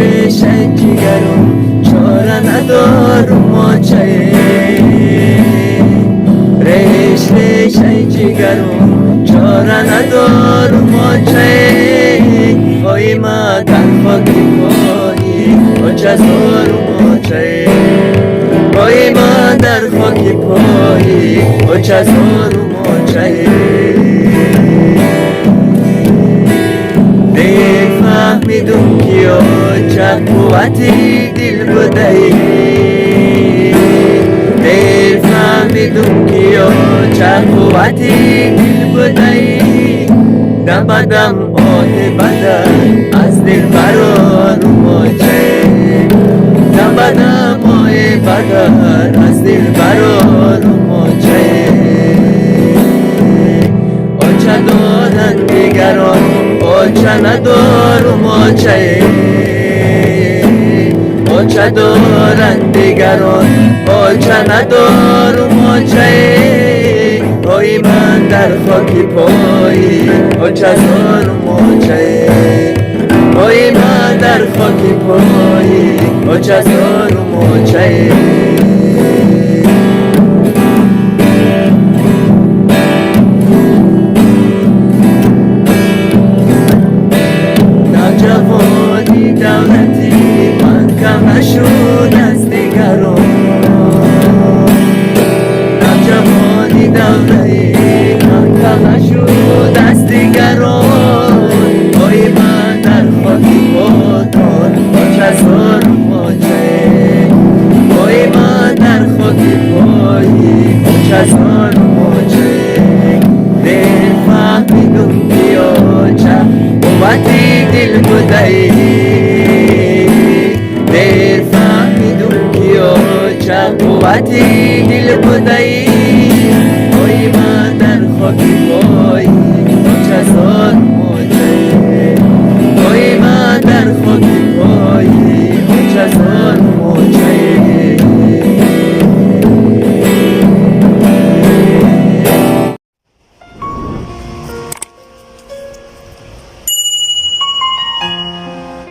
ریشه جگرم چاره ندارم ماچه ریشه جگرم چاره ندارم ماچه وای ما در خاک پایی ماچه زارم ماچه وای ما در خاک پایی ماچه زارم ماچه فهمیدم که چه قوتی دل بدهی فهمیدم که چه قوتی دل بدهی دم بدم آه بدن از دل برار ماچه دم بدم آه بدن از دل برار ماچه آنچه دارن دیگران آنچه ندارم آنچه آنچه دارن دیگران آنچه ندارم آنچه وای من در خاک پایی آنچه دارم آنچه وای من در خاک پایی آنچه دارم آنچه جوانی دولتی من کم شد از دیگران جوانی دولتی من کم شد از دیگران وای من در خاکی بادان آنچه زارم ماچه وای من در خاکی پایی آنچه زارم ماچه دل فهمیدم بیا چه قوتی دل بدهی